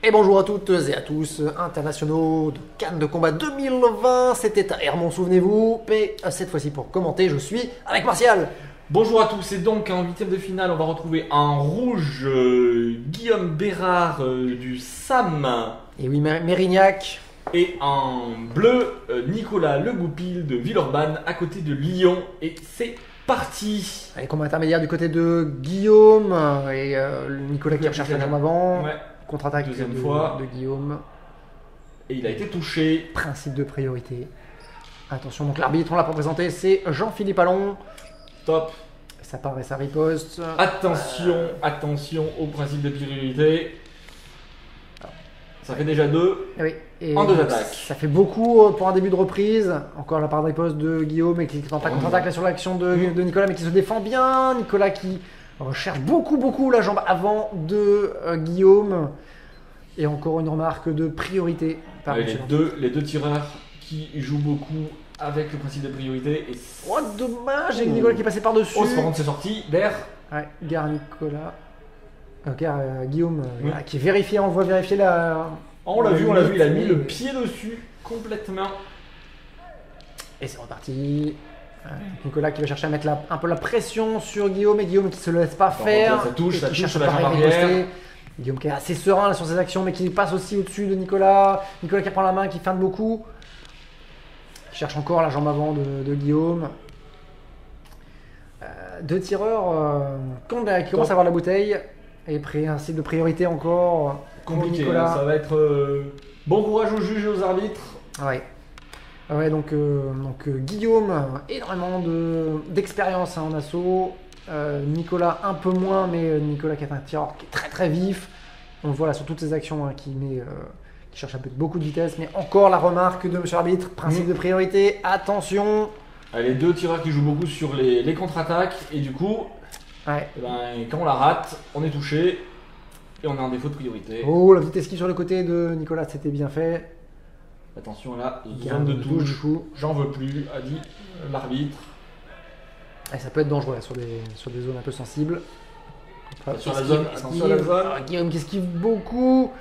Et bonjour à toutes et à tous, internationaux de Cannes de combat 2020, c'était à Hermont, souvenez-vous, mais cette fois-ci pour commenter, je suis avec Martial. Bonjour à tous, et donc en huitième de finale, on va retrouver en rouge Guillaume Bérard du SAM Et oui, Mérignac. et en bleu Nicolas Le Goupil de Villeurbanne à côté de Lyon. Et c'est parti. Allez, combat intermédiaire du côté de Guillaume et Nicolas qui recherche la jambe avant. Ouais. Contre-attaque Deuxième fois. de Guillaume. Et il a été touché. Principe de priorité. Attention, donc l'arbitre, on l'a pas présenté, c'est Jean-Philippe Allon. Top. Ça part et ça riposte. Attention au principe de priorité. Ça fait déjà 2. Oui. Et En deux attaques. Ça fait beaucoup pour un début de reprise. Encore la part de riposte de Guillaume et qui tente un contre-attaque là sur l'action de Nicolas, mais qui se défend bien. Nicolas qui recherche beaucoup la jambe avant de Guillaume. Et encore une remarque de priorité. Par Les deux tireurs qui jouent beaucoup avec le principe de priorité. Et oh, dommage, avec Nicolas qui est passé par-dessus. oh, par contre, c'est sorti vers. Ouais, gare Nicolas. Guillaume qui est vérifié, on voit vérifier la. On l'a vu, il a mis le pied dessus complètement. Et c'est reparti. Nicolas qui va chercher à mettre un peu la pression sur Guillaume et Guillaume qui se laisse pas faire. Ça touche cherche la jambe à arrière. riposter. Guillaume qui est assez serein là, sur ses actions mais qui passe aussi au-dessus de Nicolas. Nicolas qui prend la main, qui feinte beaucoup. Qui cherche encore la jambe avant de Guillaume. Deux tireurs qui commencent à avoir la bouteille. Et principe de priorité encore. Compliqué, Nicolas. ça va être bon courage aux juges et aux arbitres. Ouais, donc Guillaume, énormément d'expérience en assaut. Nicolas un peu moins, mais Nicolas qui est un tireur qui est très vif. On le voit là sur toutes ses actions qui cherche beaucoup de vitesse. Mais encore la remarque de monsieur l'arbitre, principe de priorité, attention. Les deux tireurs qui jouent beaucoup sur les contre-attaques et du coup, quand on la rate, on est touché et on a un défaut de priorité. Oh, la petite esquive sur le côté de Nicolas, c'était bien fait. Attention là, Zone zone de touche, du coup. j'en veux plus, a dit l'arbitre. Et ça peut être dangereux là, sur des zones un peu sensibles. Attention à la zone. Guillaume qui esquive beaucoup,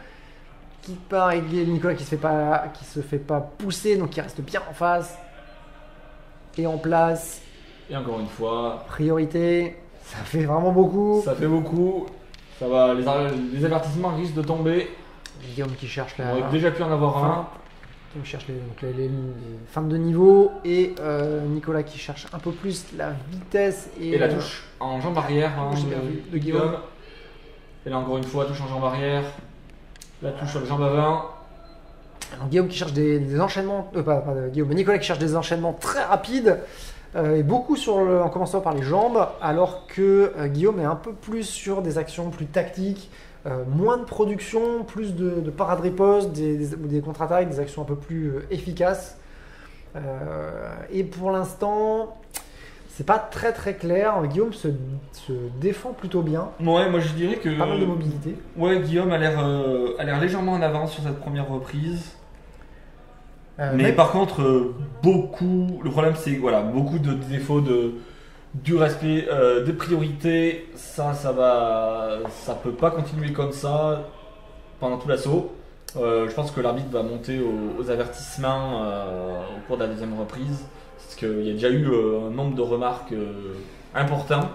qui part et Nicolas qui se fait pas pousser, donc qui reste bien en face et en place. Et encore une fois, priorité, ça fait vraiment beaucoup. Ça fait beaucoup. Ça va, les avertissements risquent de tomber. Guillaume qui cherche On aurait déjà pu en avoir un. Qui cherche les feintes de niveau et Nicolas qui cherche un peu plus la vitesse et la touche en jambe arrière de Guillaume. Et là encore une fois, touche en jambe arrière. La touche sur le jambe avant. Alors, Guillaume qui cherche des enchaînements, Guillaume, mais Nicolas qui cherche des enchaînements très rapides et beaucoup en commençant par les jambes, alors que Guillaume est un peu plus sur des actions plus tactiques. Moins de production, plus de parade riposte, des contre-attaques, des actions un peu plus efficaces. Et pour l'instant, c'est pas très clair. Guillaume se défend plutôt bien. Ouais, moi je dirais que. Pas mal de mobilité. Ouais, Guillaume a l'air légèrement en avance sur cette première reprise. Mais par contre, le problème c'est beaucoup de défauts du respect des priorités, ça peut pas continuer comme ça pendant tout l'assaut. Je pense que l'arbitre va monter aux avertissements au cours de la deuxième reprise, parce qu'il y a déjà eu un nombre de remarques importants.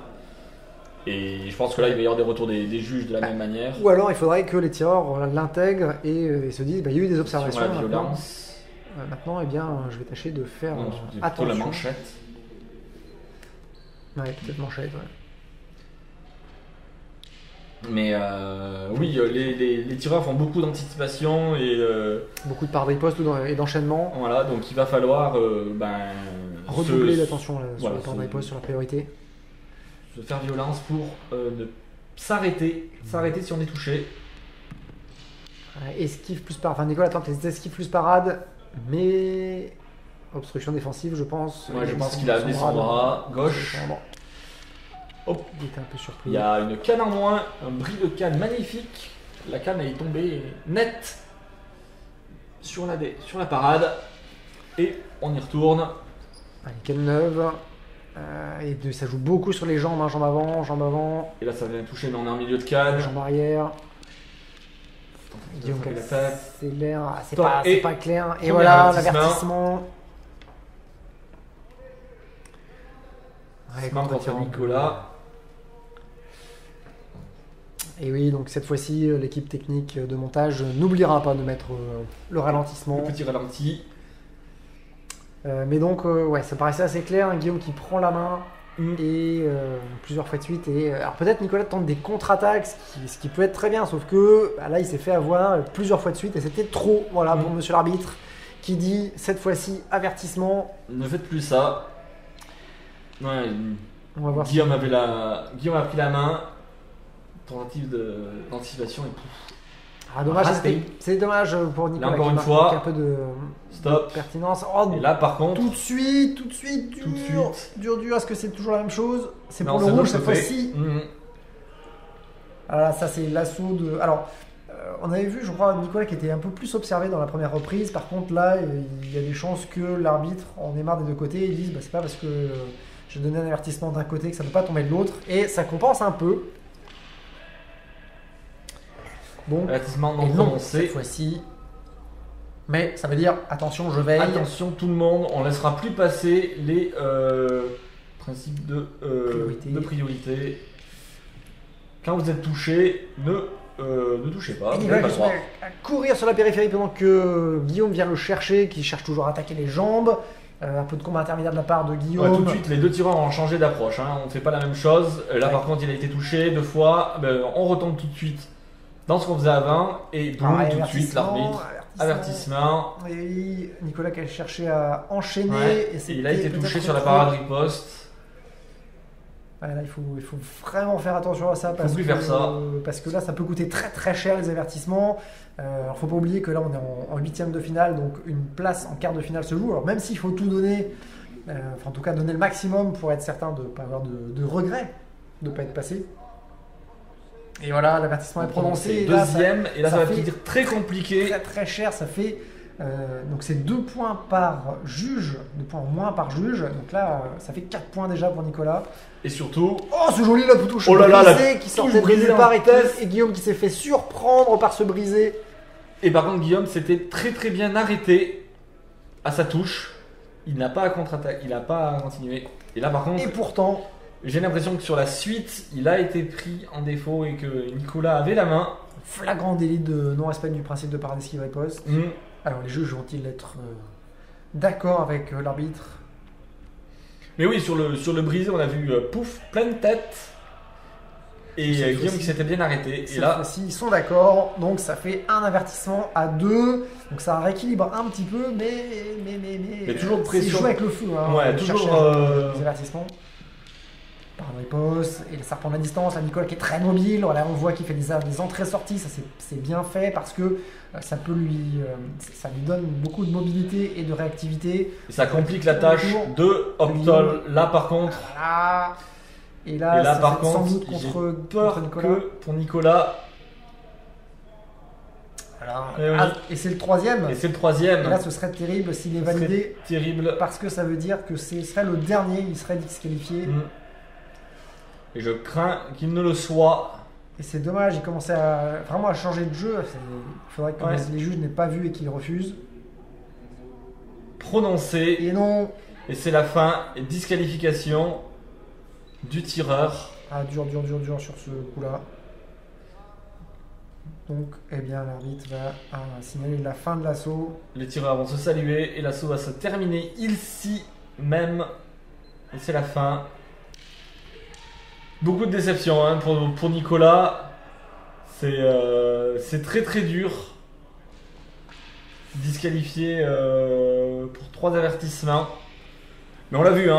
Et je pense que là il va y avoir des retours des juges de la même manière. Ou alors il faudrait que les tireurs l'intègrent et se disent il y a eu des observations. Sur la violence. Maintenant, je vais tâcher de faire attention. La manchette. Ouais, peut-être manchette, ouais. Mais oui, les tireurs font beaucoup d'anticipation et beaucoup de parts de riposte et d'enchaînement. Voilà, donc il va falloir redoubler l'attention sur les parts de riposte, sur la priorité. Se faire violence pour ne s'arrêter si on est touché. Esquive plus parade. Enfin, Nicolas tente les esquives plus parade, mais obstruction défensive, je pense. Ouais, je pense qu'il a amené son bras gauche. Hop. Il était un peu surpris. Il y a une canne en moins, un bris de canne magnifique. La canne elle est tombée nette sur la parade. Et on y retourne. Allez, canne neuve. Et ça joue beaucoup sur les jambes, jambe avant. Et là ça vient toucher, mais on est en milieu de canne. Jambe arrière. Guillaume qui l'attaque. C'est pas clair. Et voilà, l'avertissement. Ouais, contre Nicolas. Et oui, donc cette fois-ci, l'équipe technique de montage n'oubliera pas de mettre le ralentissement. Le petit ralenti. Mais donc, ouais, ça paraissait assez clair. Guillaume qui prend la main et plusieurs fois de suite. Et alors peut-être Nicolas tente des contre-attaques, ce qui peut être très bien, sauf que là, il s'est fait avoir plusieurs fois de suite et c'était trop. Voilà, pour Monsieur l'arbitre qui dit cette fois-ci avertissement. Ne faites plus ça. Ouais, on va voir Guillaume a pris la main. Tentative d'anticipation et pouf. Ah, dommage, c'est dommage pour Nicolas. Là, encore une fois, un peu de pertinence. Oh, et là, par contre, tout de suite, dur. Est-ce que c'est toujours la même chose? C'est pour le rouge cette fois-ci. Alors là, ça c'est l'assaut de. Alors, on avait vu, je crois, Nicolas qui était un peu plus observé dans la première reprise. Par contre, là, il y a des chances que l'arbitre en ait marre des deux côtés. Ils disent, c'est pas parce que j'ai donné un avertissement d'un côté que ça ne peut pas tomber de l'autre. Et ça compense un peu. Bon, avertissement non prononcé cette fois-ci. Mais ça veut dire attention, je veille. Attention tout le monde, on laissera plus passer les principes de priorité. Quand vous êtes touché, ne touchez pas. Il va courir sur la périphérie pendant que Guillaume vient le chercher, qui cherche toujours à attaquer les jambes. Un peu de combat intermédiaire de la part de Guillaume. Ouais, tout de suite, les deux tireurs ont changé d'approche. On ne fait pas la même chose. Là, par contre, il a été touché 2 fois. On retombe tout de suite dans ce qu'on faisait avant et boum, tout de suite l'arbitre, avertissement. Et Nicolas qui a cherché à enchaîner. Ouais, et il a été touché sur la parade riposte. Ouais, là, il faut vraiment faire attention à ça parce que là ça peut coûter très très cher les avertissements. Alors faut pas oublier que là on est en 8e de finale, donc une place en quart de finale se joue. Alors même s'il faut tout donner, en tout cas donner le maximum pour être certain de ne pas avoir de regrets de ne pas être passé. Et voilà, l'avertissement est prononcé. Deuxième, et là ça va être très compliqué. Très très cher, ça fait. Donc c'est 2 points par juge, 2 points en moins par juge. Donc là, ça fait 4 points déjà pour Nicolas. Et surtout. Oh, ce joli la touche brisée qui sortait brisé par et Guillaume qui s'est fait surprendre par ce brisé. Et par contre, Guillaume s'était très très bien arrêté à sa touche. Il n'a pas à contre-attaque, il n'a pas à continuer. Et là par contre. Et pourtant. J'ai l'impression que sur la suite, il a été pris en défaut et que Nicolas avait la main. Flagrant délit de non-respect du principe de parade esquive riposte. Alors les juges vont-ils être d'accord avec l'arbitre? Mais oui, sur le brisé, on a vu pouf, pleine tête. Et Guillaume qui s'était bien arrêté. Et là, ils sont d'accord. Donc ça fait un avertissement à 2. Donc ça rééquilibre un petit peu, mais toujours de pression. Il joue avec le feu. Ouais, toujours les avertissements. Par le riposte, et ça reprend la distance. La Nicolas qui est très mobile, là on voit qu'il fait des entrées-sorties, ça c'est bien fait parce que ça lui donne beaucoup de mobilité et de réactivité. Et ça complique la tâche de Optol. Là par contre. Voilà. Et là par contre, sans doute contre Nicolas. Que pour Nicolas. Et c'est le troisième. Et là ce serait terrible s'il est validé. Terrible. Parce que ça veut dire que ce serait le dernier, il serait disqualifié. Et je crains qu'il ne le soit. Et c'est dommage, il commençait vraiment à changer de jeu. Il faudrait que les juges n'aient pas vu et qu'ils refusent. Prononcé. Et non. Et c'est la fin. Et disqualification du tireur. Ah, dur sur ce coup-là. Donc, eh bien, l'arbitre va signaler la fin de l'assaut. Les tireurs vont se saluer et l'assaut va se terminer ici même. Et c'est la fin. Beaucoup de déception pour Nicolas. C'est très très dur. Disqualifié pour 3 avertissements. Mais on l'a vu,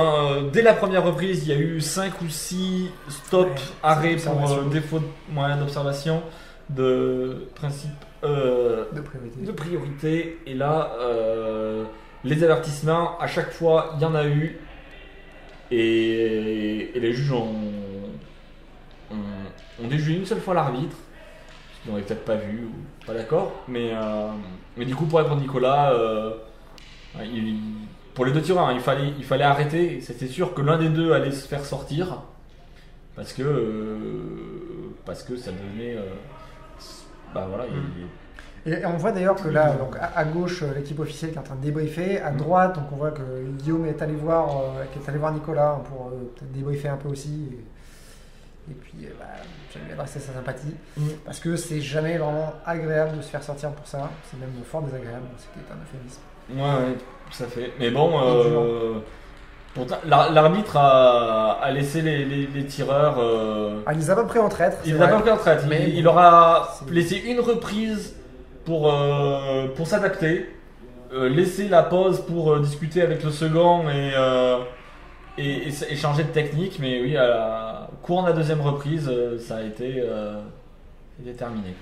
dès la première reprise, il y a eu 5 ou 6 arrêts pour défaut d'observation, de principe de priorité. Et là, les avertissements, à chaque fois, il y en a eu. Et les juges ont déjugé une seule fois l'arbitre, parce qu'ils n'auraient peut-être pas vu ou pas d'accord. Mais du coup, pour Nicolas, pour les deux tireurs, il fallait arrêter. C'était sûr que l'un des deux allait se faire sortir, parce que ça devenait. Et on voit d'ailleurs que là, donc à gauche, l'équipe officielle qui est en train de débriefer. À droite, donc on voit que Guillaume est allé voir, Nicolas pour peut-être débriefer un peu aussi. Et puis, je vais lui adresser sa sympathie. Parce que c'est jamais vraiment agréable de se faire sortir pour ça. C'est même fort désagréable. C'était un euphémisme. Ouais, ça fait. Mais bon, l'arbitre a laissé les tireurs. Il les a pas pris en traître. Il les a pas pris en traître. Mais il aura laissé une reprise pour s'adapter. Laisser la pause pour discuter avec le second et changer de technique. Mais oui, courant de la deuxième reprise, ça a été terminé.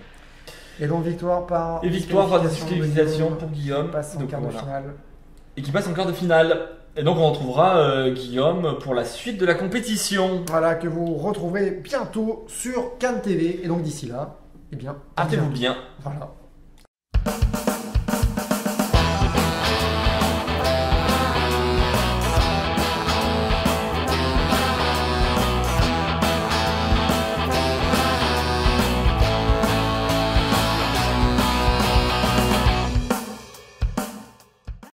Et donc victoire par disqualification pour Guillaume. Qui passe en quart de finale. Et qui passe en quart de finale. Et donc on retrouvera Guillaume pour la suite de la compétition. Voilà, que vous retrouverez bientôt sur Cannes TV. Et donc d'ici là, eh bien, portez-vous bien. Voilà.